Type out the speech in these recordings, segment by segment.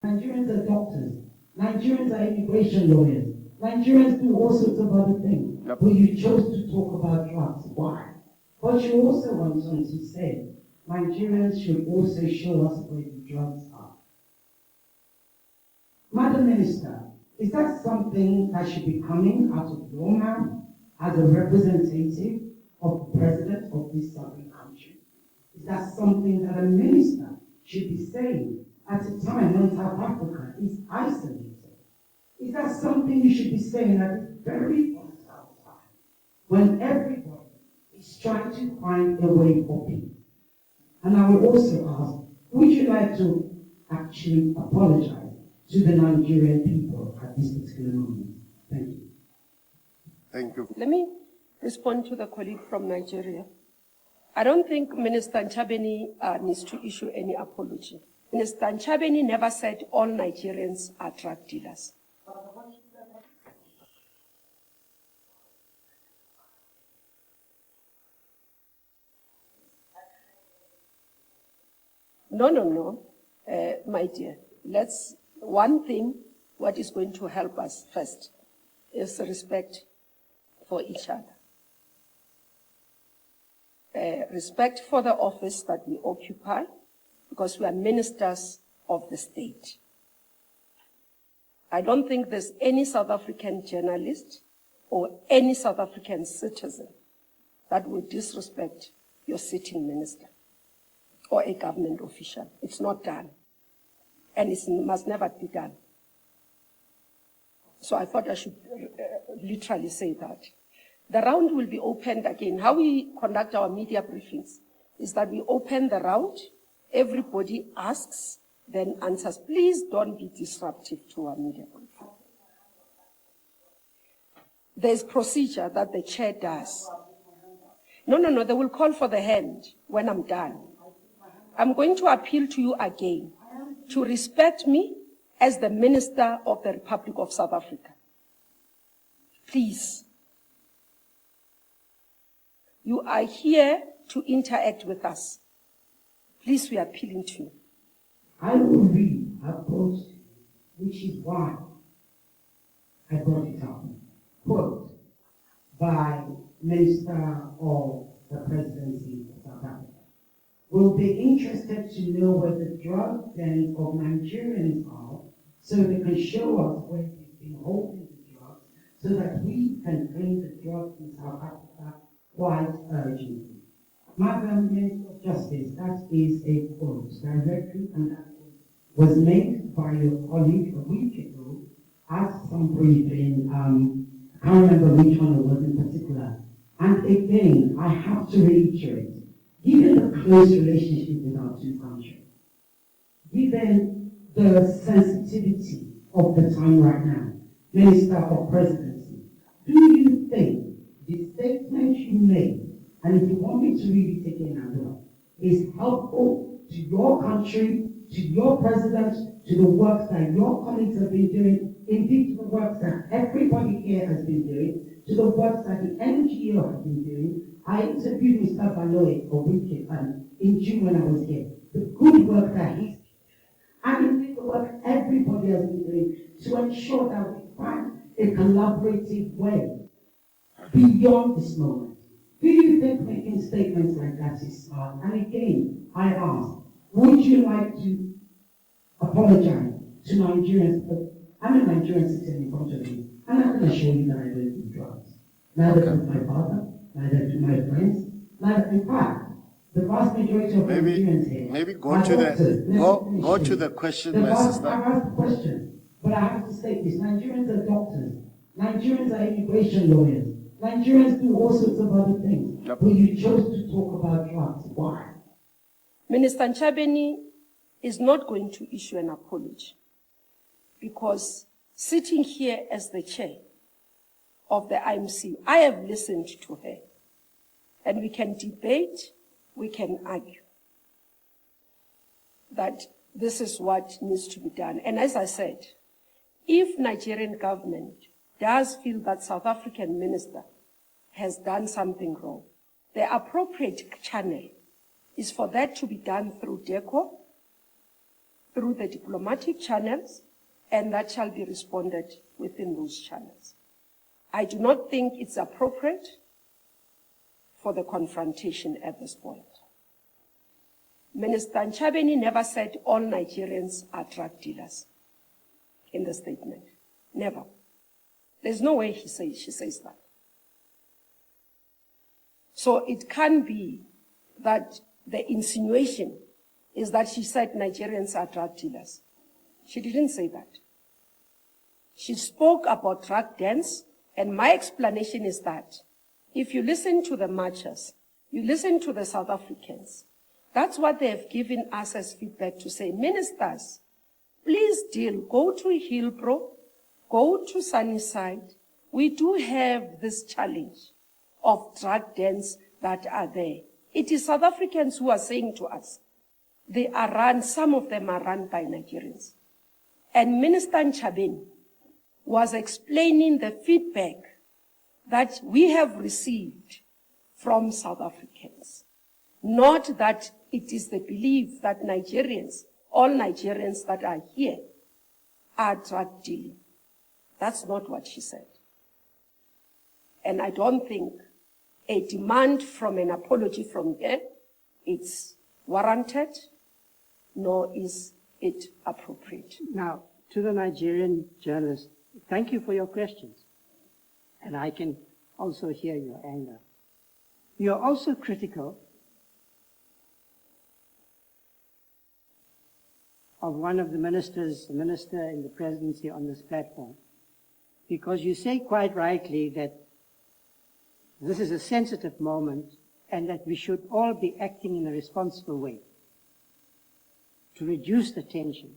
Nigerians are doctors. Nigerians are immigration lawyers. Nigerians do all sorts of other things. Yep. But you chose to talk about drugs. Why? But you also went on to say Nigerians should also show us where the drugs are. Madam Minister, is that something that should be coming out of your mouth as a representative of the president of this sovereign country? Is that something that a minister should be saying at a time when South Africa is isolated? Is that something you should be saying at this very volatile time when everybody is trying to find a way for peace? And I will also ask, would you like to actually apologize to the Nigerian people at this particular moment? Thank you. Thank you. Let me respond to the colleague from Nigeria. I don't think Minister Ntshavheni needs to issue any apology. Minister Ntshavheni never said all Nigerians are drug dealers. No, my dear. One thing, what is going to help us first is respect for each other. Respect for the office that we occupy, because we are ministers of the state. I don't think there's any South African journalist or any South African citizen that would disrespect your sitting minister or a government official. It's not done. And it must never be done. So I thought I should literally say that. The round will be opened again. How we conduct our media briefings is that we open the round, everybody asks, then answers. Please don't be disruptive to our media briefing. There's procedure that the chair does. No, they will call for the hand when I'm done. I'm going to appeal to you again to respect me as the Minister of the Republic of South Africa. Please. You are here to interact with us. Please, we are appealing to you. I will read a post, which is why I brought it up. Quote by Minister of the Presidency of South Africa. We'll be interested to know where the drug dens of Nigerians are so they can show us where they've been holding the drugs so that we can bring the drugs in South Africa quite urgently. Madam Minister of Justice, that is a quote directly, and that was made by your colleague a week ago at some briefing. I can't remember which one it was in particular. And again, I have to reiterate, given the close relationship with our two countries, given the sensitivity of the time right now, Minister of Presidency, do you think the statement you made, and if you want me to read it again as well, is helpful to your country, to your president, to the work that your colleagues have been doing, indeed to the work that everybody here has been doing, to the work that the NGO has been doing? I interviewed Mr. Baloy a week in June when I was here. The good work that he's doing, and indeed the work everybody has been doing to ensure that we find a collaborative way beyond this moment. Do you think making statements like that is smart? And again, I ask, would you like to apologize to Nigerians? But I'm a Nigerian sitting in front of you, and I can assure you that I don't do drugs. Neither does my father, neither do my friends, neither, in fact, the vast majority of Nigerians here. Maybe go to the question, my sister. I've asked the question, but I have to say this: Nigerians are doctors, Nigerians are immigration lawyers, Nigerians do all sorts of other things. Yep. But you chose to talk about drugs. Why? Minister Ntshavheni is not going to issue an apology because sitting here as the chair of the IMC, I have listened to her, and we can debate, we can argue that this is what needs to be done. And as I said, if Nigerian government does feel that South African minister has done something wrong, the appropriate channel is for that to be done through DECO, through the diplomatic channels, and that shall be responded within those channels. I do not think it's appropriate for the confrontation at this point. Minister Ntshavheni never said all Nigerians are drug dealers in the statement. Never. There's no way she says that. So it can't be that the insinuation is that she said Nigerians are drug dealers. She didn't say that. She spoke about drug dens, and my explanation is that if you listen to the marchers, you listen to the South Africans, that's what they have given us as feedback to say, ministers, please deal, go to Hillbrow, go to Sunnyside. We do have this challenge of drug dens that are there. It is South Africans who are saying to us, they are run, some of them are run by Nigerians. And Minister Ntshavheni was explaining the feedback that we have received from South Africans. Not that it is the belief that Nigerians, all Nigerians that are here, are drug dealing. That's not what she said. And I don't think a demand from an apology from her, it's warranted, nor is it appropriate. Now, to the Nigerian journalist, thank you for your questions. And I can also hear your anger. You're also critical of one of the ministers, the minister in the presidency on this platform, because you say quite rightly that this is a sensitive moment and that we should all be acting in a responsible way to reduce the tension.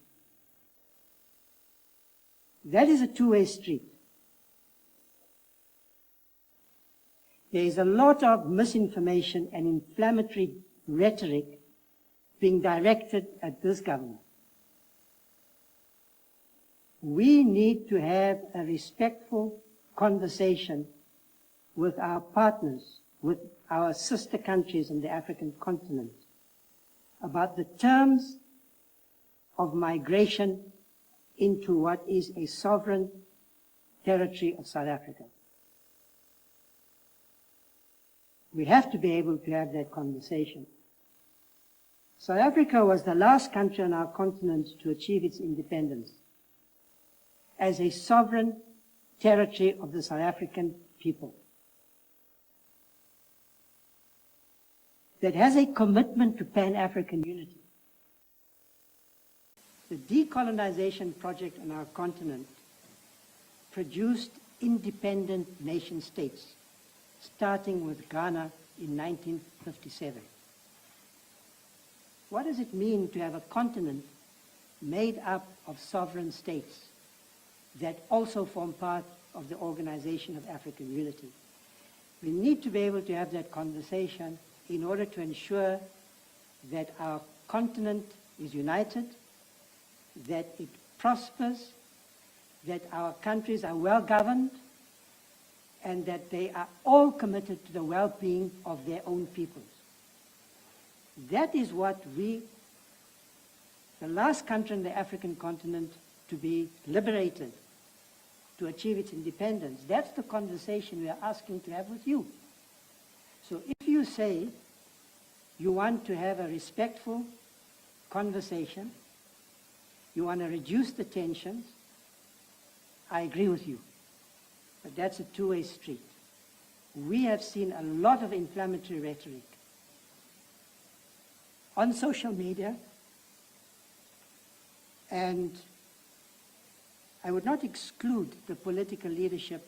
That is a two-way street. There is a lot of misinformation and inflammatory rhetoric being directed at this government. We need to have a respectful conversation with our partners, with our sister countries on the African continent, about the terms of migration into what is a sovereign territory of South Africa. We have to be able to have that conversation. South Africa was the last country on our continent to achieve its independence as a sovereign territory of the South African people that has a commitment to Pan-African unity. The decolonization project on our continent produced independent nation states, starting with Ghana in 1957. What does it mean to have a continent made up of sovereign states that also form part of the Organization of African Unity? We need to be able to have that conversation in order to ensure that our continent is united, that it prospers, that our countries are well governed, and that they are all committed to the well-being of their own peoples. That is what we, the last country on the African continent to be liberated, to achieve its independence, that's the conversation we are asking to have with you. So if you say you want to have a respectful conversation, you want to reduce the tensions, I agree with you. But that's a two-way street. We have seen a lot of inflammatory rhetoric on social media, and I would not exclude the political leadership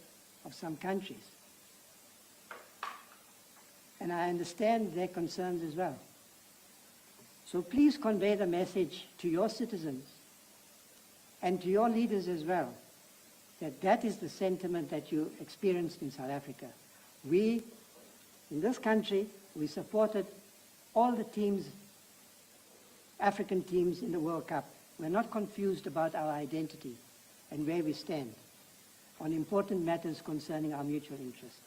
of some countries. And I understand their concerns as well. So please convey the message to your citizens and to your leaders as well, that that is the sentiment that you experienced in South Africa. We, in this country, we supported all the teams, African teams in the World Cup. We're not confused about our identity and where we stand on important matters concerning our mutual interest.